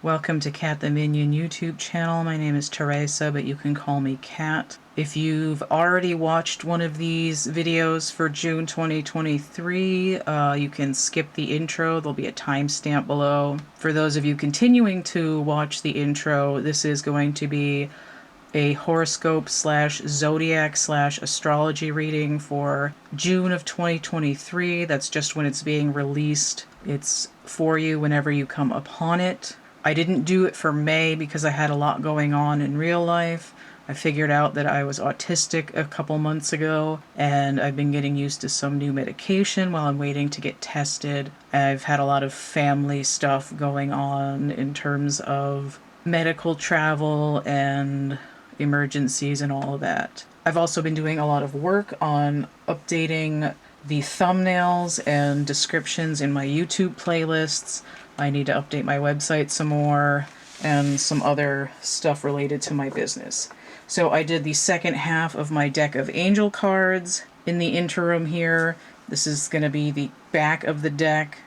Welcome to CATtheMinion YouTube channel. My name is Teresa, but you can call me Cat. If you've already watched one of these videos for June 2023, you can skip the intro. There'll be a timestamp below. For those of you continuing to watch the intro, this is going to be a horoscope slash zodiac slash astrology reading for June of 2023. That's just when it's being released. It's for you whenever you come upon it. I didn't do it for May because I had a lot going on in real life. I figured out that I was autistic a couple months ago, and I've been getting used to some new medication while I'm waiting to get tested. I've had a lot of family stuff going on in terms of medical travel and emergencies and all of that. I've also been doing a lot of work on updating the thumbnails and descriptions in my YouTube playlists. I need to update my website some more and some other stuff related to my business. So I did the second half of my deck of angel cards in the interim here. This is going to be the back of the deck.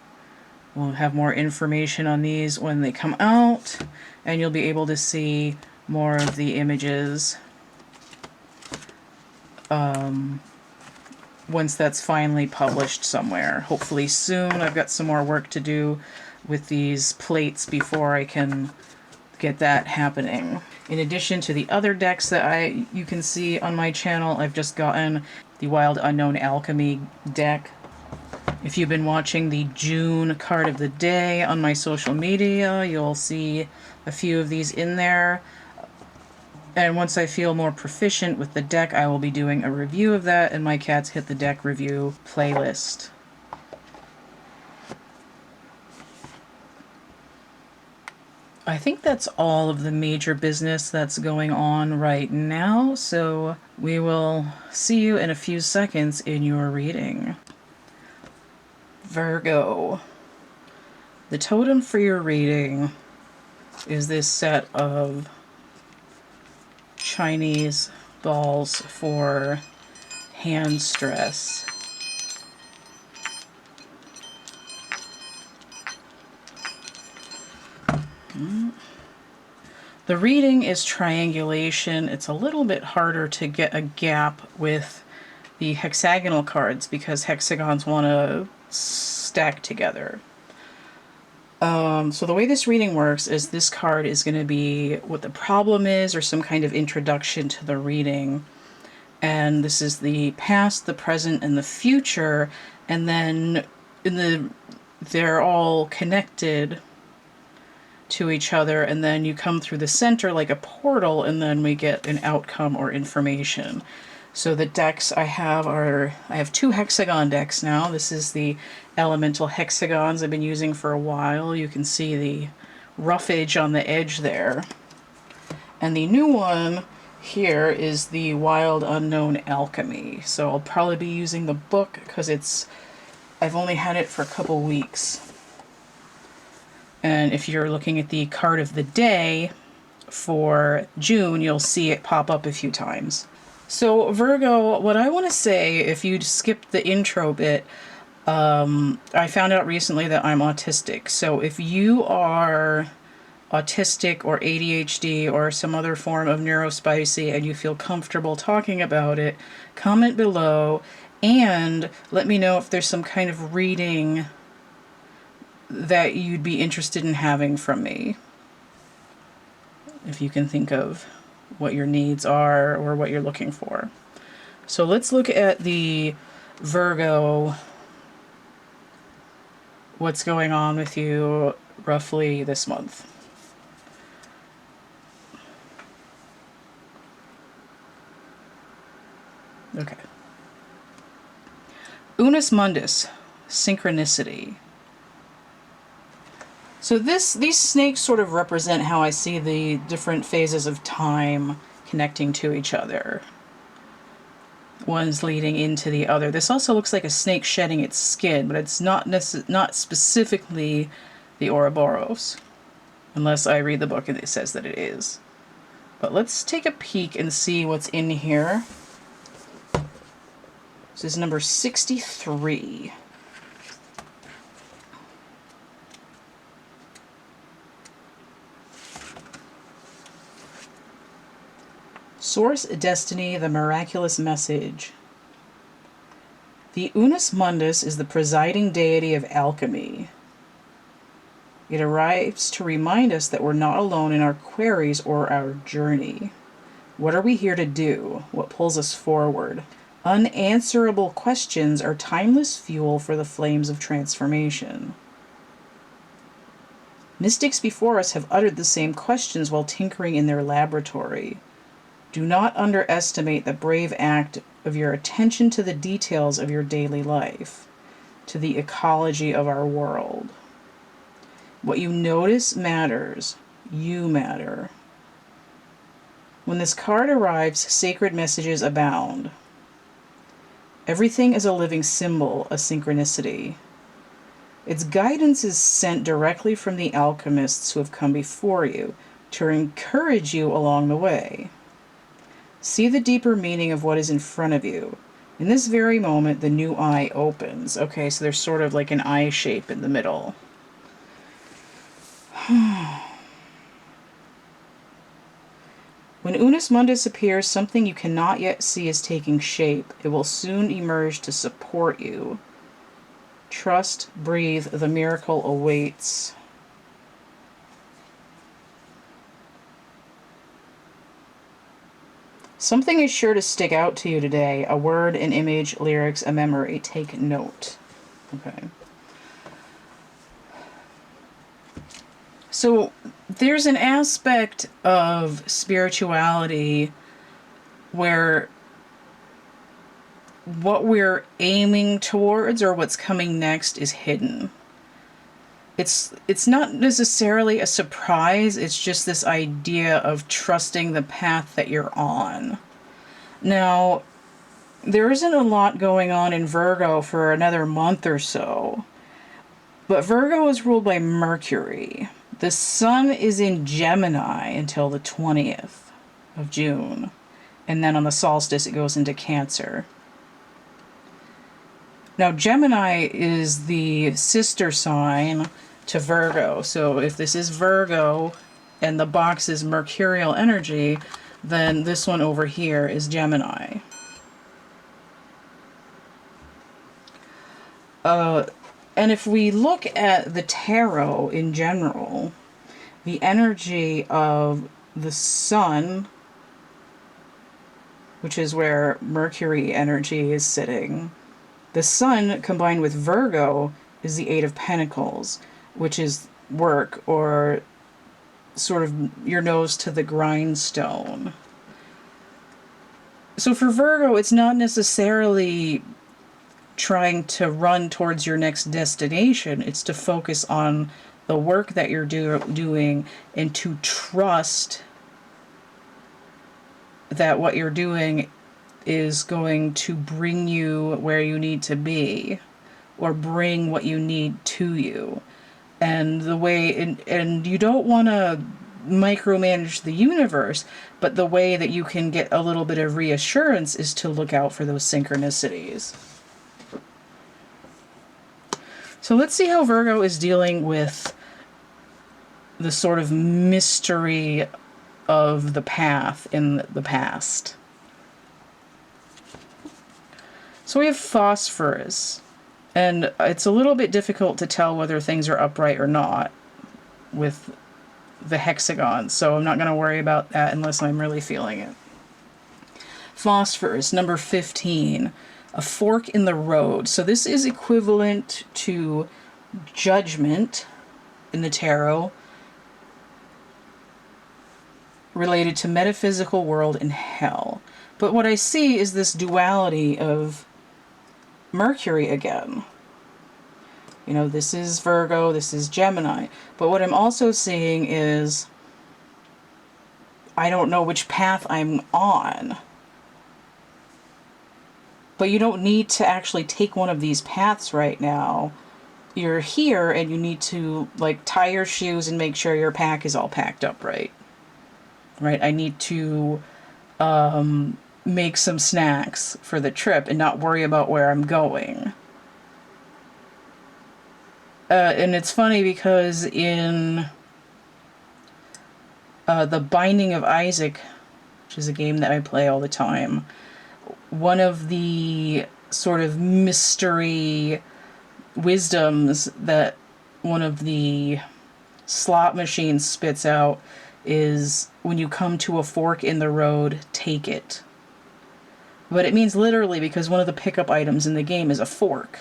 We'll have more information on these when they come out, and you'll be able to see more of the images once that's finally published somewhere. Hopefully soon. I've got some more work to do with these plates before I can get that happening. In addition to the other decks that you can see on my channel, I've just gotten the Wild Unknown Alchemy deck. If you've been watching the June card of the day on my social media, you'll see a few of these in there. And once I feel more proficient with the deck, I will be doing a review of that in my Cats Hit the Deck review playlist. I think that's all of the major business that's going on right now, so we will see you in a few seconds in your reading. Virgo. The totem for your reading is this set of Chinese balls for hand stress. The reading is triangulation. It's a little bit harder to get a gap with the hexagonal cards because hexagons want to stack together. So the way this reading works is this card is going to be what the problem is or some kind of introduction to the reading. And this is the past, the present, and the future. And then they're all connected to each other, and then you come through the center like a portal, and then we get an outcome or information. So the decks I have two hexagon decks now. This is the elemental hexagons I've been using for a while. You can see the roughage on the edge there. And the new one here is the Wild Unknown Alchemy. So I'll probably be using the book because I've only had it for a couple weeks. And if you're looking at the card of the day for June, you'll see it pop up a few times. So Virgo, what I want to say, if you skipped the intro bit, I found out recently that I'm autistic. So if you are autistic or ADHD or some other form of neurospicy and you feel comfortable talking about it, comment below and let me know if there's some kind of reading that you'd be interested in having from me. If you can think of what your needs are or what you're looking for. So let's look at the Virgo, what's going on with you roughly this month. Okay. Unus Mundus, synchronicity. So these snakes sort of represent how I see the different phases of time connecting to each other. One's leading into the other. This also looks like a snake shedding its skin, but it's not specifically the Ouroboros, unless I read the book and it says that it is. But let's take a peek and see what's in here. This is number 63. Source, destiny, the miraculous message. The Unus Mundus is the presiding deity of alchemy. It arrives to remind us that we're not alone in our queries or our journey. What are we here to do? What pulls us forward? Unanswerable questions are timeless fuel for the flames of transformation. Mystics before us have uttered the same questions while tinkering in their laboratory. Do not underestimate the brave act of your attention to the details of your daily life, to the ecology of our world. What you notice matters. You matter. When this card arrives, sacred messages abound. Everything is a living symbol, a synchronicity. Its guidance is sent directly from the alchemists who have come before you to encourage you along the way. See the deeper meaning of what is in front of you. In this very moment, the new eye opens. Okay, so there's sort of like an eye shape in the middle. When Unus Mundus appears, something you cannot yet see is taking shape. It will soon emerge to support you. Trust, breathe, the miracle awaits. Something is sure to stick out to you today. A word, an image, lyrics, a memory. Take note. Okay. So there's an aspect of spirituality where what we're aiming towards or what's coming next is hidden. It's not necessarily a surprise, it's just this idea of trusting the path that you're on. Now, there isn't a lot going on in Virgo for another month or so, but Virgo is ruled by Mercury. The sun is in Gemini until the 20th of June, and then on the solstice it goes into Cancer. Now, Gemini is the sister sign to Virgo. So if this is Virgo and the box is mercurial energy, then this one over here is Gemini. And if we look at the tarot in general, the energy of the sun, which is where Mercury energy is sitting, the sun combined with Virgo is the Eight of Pentacles, which is work, or sort of your nose to the grindstone. So for Virgo, it's not necessarily trying to run towards your next destination. It's to focus on the work that you're doing and to trust that what you're doing is going to bring you where you need to be, or bring what you need to you. And the way, and you don't want to micromanage the universe, but the way that you can get a little bit of reassurance is to look out for those synchronicities. So let's see how Virgo is dealing with the sort of mystery of the path in the past. So we have phosphorus, and it's a little bit difficult to tell whether things are upright or not with the hexagon, so I'm not going to worry about that unless I'm really feeling it. Phosphorus, number 15, a fork in the road. So this is equivalent to judgment in the tarot, related to metaphysical world and hell. But what I see is this duality of Mercury again. You know, this is Virgo, this is Gemini. But what I'm also seeing is I don't know which path I'm on. But you don't need to actually take one of these paths right now. You're here and you need to, like, tie your shoes and make sure your pack is all packed up right. Right? I need to make some snacks for the trip and not worry about where I'm going. And it's funny because in The Binding of Isaac which is a game that I play all the time. One of the sort of mystery wisdoms that one of the slot machines spits out is, when you come to a fork in the road, take it. But it means literally, because one of the pickup items in the game is a fork.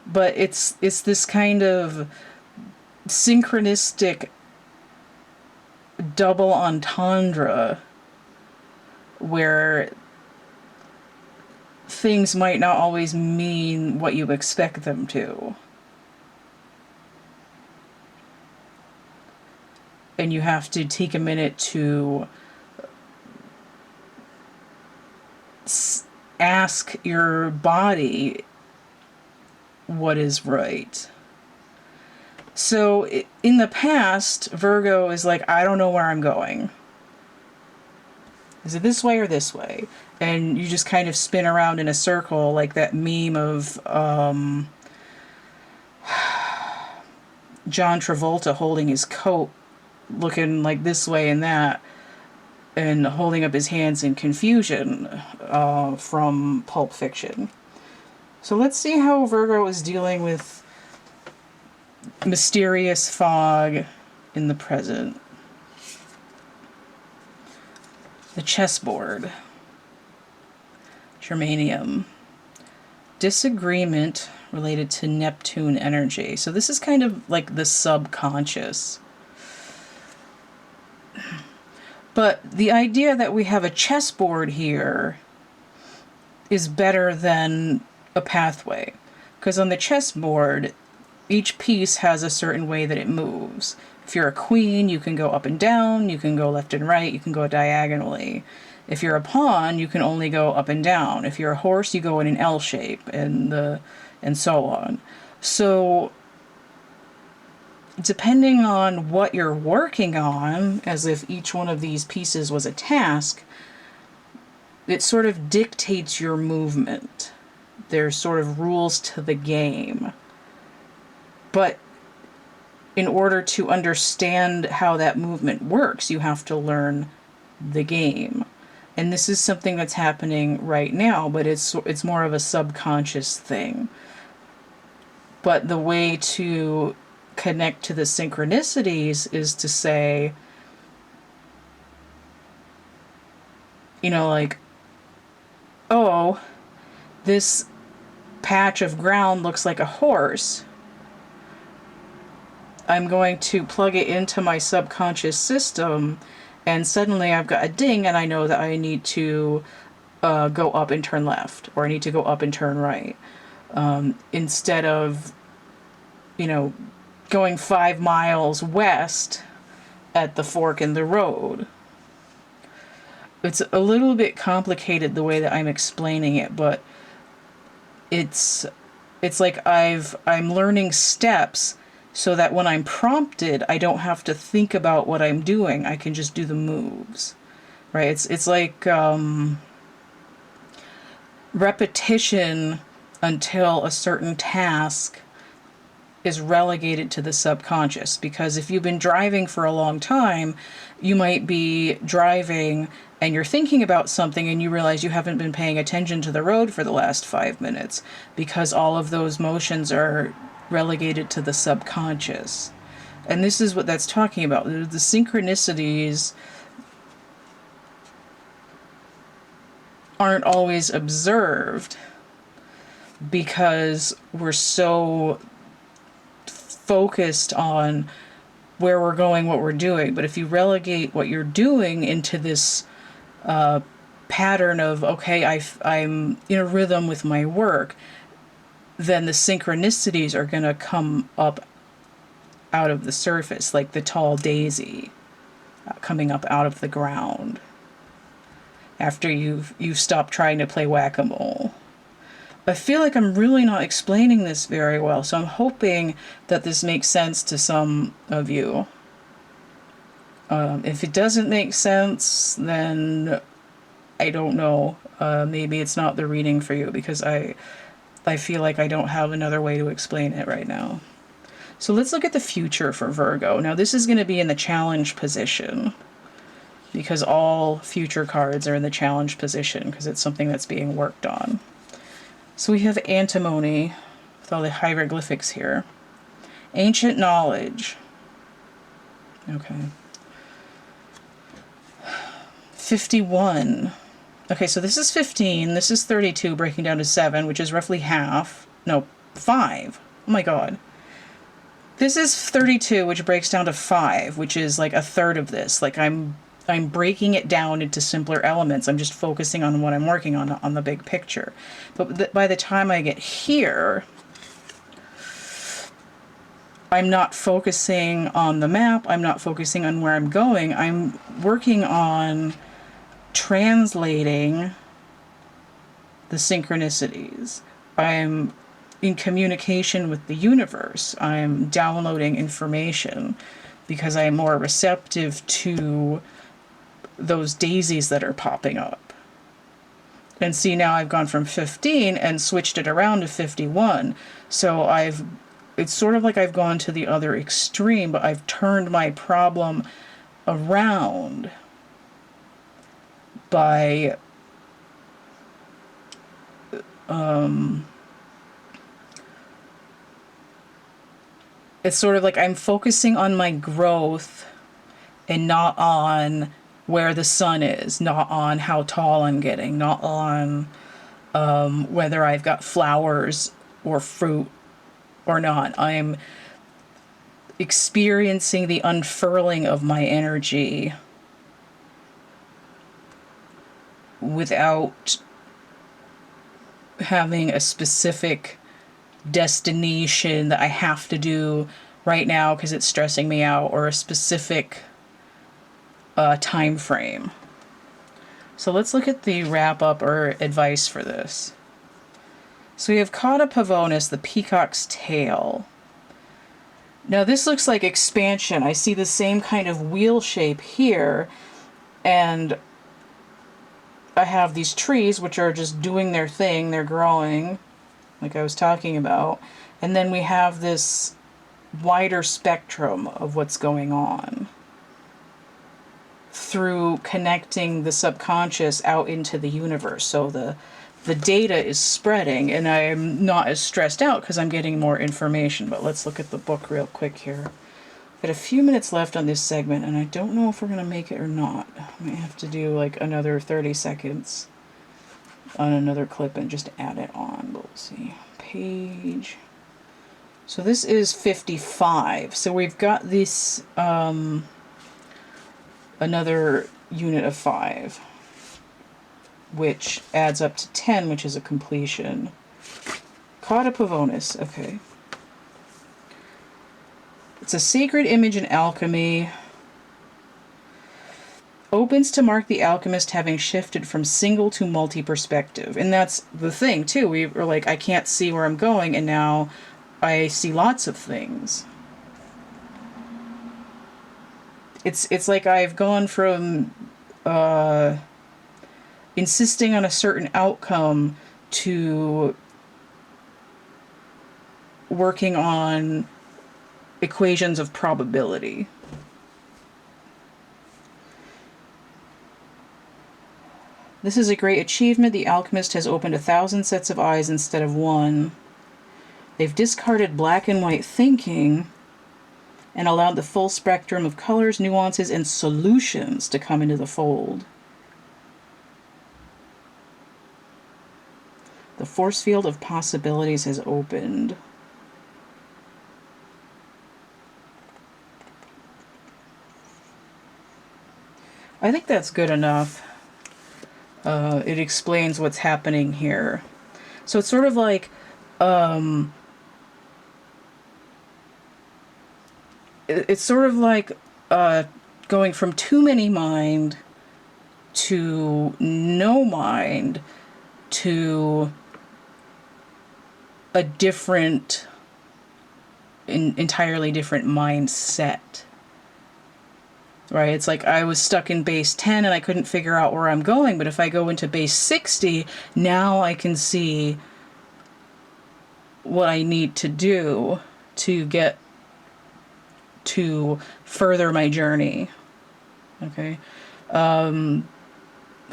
But it's this kind of synchronistic double entendre where things might not always mean what you expect them to. And you have to take a minute to ask your body what is right. So in the past, Virgo is like, I don't know where I'm going. Is it this way or this way? And you just kind of spin around in a circle, like that meme of John Travolta holding his coat, looking like this way and that, and holding up his hands in confusion, from Pulp Fiction. So let's see how Virgo is dealing with mysterious fog in the present. The chessboard. Germanium. Disagreement related to Neptune energy. So this is kind of like the subconscious. But the idea that we have a chessboard here is better than a pathway. Because on the chessboard, each piece has a certain way that it moves. If you're a queen, you can go up and down, you can go left and right, you can go diagonally. If you're a pawn, you can only go up and down. If you're a horse, you go in an L shape, and so on. So depending on what you're working on, as if each one of these pieces was a task, it sort of dictates your movement. There's sort of rules to the game. But in order to understand how that movement works, you have to learn the game. And this is something that's happening right now, but it's more of a subconscious thing. But the way to connect to the synchronicities is to say, you know, like, oh, this patch of ground looks like a horse. I'm going to plug it into my subconscious system, and suddenly I've got a ding, and I know that I need to go up and turn left, or I need to go up and turn right. Instead of, you know, going 5 miles west at the fork in the road. It's a little bit complicated the way that I'm explaining it, but it's like I'm learning steps so that when I'm prompted, I don't have to think about what I'm doing. I can just do the moves, right? It's like repetition until a certain task is relegated to the subconscious. Because if you've been driving for a long time, you might be driving and you're thinking about something and you realize you haven't been paying attention to the road for the last 5 minutes, because all of those motions are relegated to the subconscious. And this is what that's talking about. The synchronicities aren't always observed because we're so focused on where we're going, what we're doing. But if you relegate what you're doing into this pattern of, okay, I'm in a rhythm with my work, then the synchronicities are going to come up out of the surface, like the tall daisy coming up out of the ground after you've stopped trying to play whack-a-mole. I feel like I'm really not explaining this very well, so I'm hoping that this makes sense to some of you. If it doesn't make sense, then I don't know. Maybe it's not the reading for you, because I feel like I don't have another way to explain it right now. So let's look at the future for Virgo. Now this is going to be in the challenge position. because all future cards are in the challenge position because it's something that's being worked on. So we have antimony with all the hieroglyphics here. Ancient knowledge. Okay. 51. Okay, so this is 15, this is 32, breaking down to 7, which is roughly half. No, 5. Oh my god. This is 32, which breaks down to 5, which is like a third of this. Like I'm breaking it down into simpler elements. I'm just focusing on what I'm working on the big picture. But by the time I get here, I'm not focusing on the map. I'm not focusing on where I'm going. I'm working on translating the synchronicities. I'm in communication with the universe. I'm downloading information because I'm more receptive to those daisies that are popping up. And see, now I've gone from 15 and switched it around to 51. So it's sort of like I've gone to the other extreme, but I've turned my problem around by it's sort of like I'm focusing on my growth and not on where the sun is, not on how tall I'm getting, not on whether I've got flowers or fruit or not. I'm experiencing the unfurling of my energy without having a specific destination that I have to do right now because it's stressing me out, or a specific time frame. So let's look at the wrap up or advice for this. So we have Cauda pavonis, the peacock's tail. Now this looks like expansion. I see the same kind of wheel shape here, and I have these trees which are just doing their thing, they're growing, like I was talking about, and then we have this wider spectrum of what's going on through connecting the subconscious out into the universe. So the data is spreading, and I'm not as stressed out because I'm getting more information. But let's look at the book real quick here. Got a few minutes left on this segment, and I don't know if we're going to make it or not. I might have to do like another 30 seconds on another clip and just add it on. But we'll see. Page. So this is 55. So we've got this another unit of 5, which adds up to 10, which is a completion. Cauda pavonis, okay. It's a sacred image in alchemy. Opens to mark the alchemist having shifted from single to multi-perspective. And that's the thing, too. We were like, I can't see where I'm going, and now I see lots of things. It's like I've gone from insisting on a certain outcome to working on equations of probability. This is a great achievement. The alchemist has opened 1,000 sets of eyes instead of one. They've discarded black and white thinking and allowed the full spectrum of colors, nuances, and solutions to come into the fold. The force field of possibilities has opened. I think that's good enough. It explains what's happening here. So it's sort of like going from too many mind to no mind to a different, entirely different mindset. Right? It's like I was stuck in base 10 and I couldn't figure out where I'm going, but if I go into base 60, now I can see what I need to do to get to further my journey. Okay?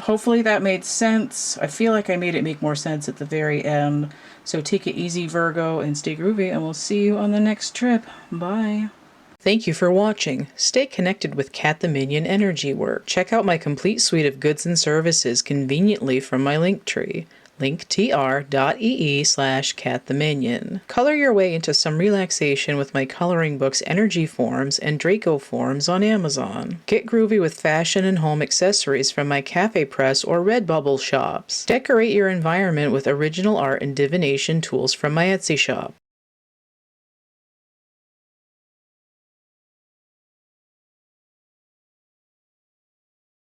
Hopefully that made sense. I feel like I made it make more sense at the very end. So take it easy, Virgo, and stay groovy, and we'll see you on the next trip. Bye. Thank you for watching. Stay connected with CATtheMinion energy work. Check out my complete suite of goods and services conveniently from my Linktree. linktr.ee/CATtheMinion. Color your way into some relaxation with my coloring books Energy Forms and Draco Forms on Amazon. Get groovy with fashion and home accessories from my Cafe Press or Redbubble shops. Decorate your environment with original art and divination tools from my Etsy shop.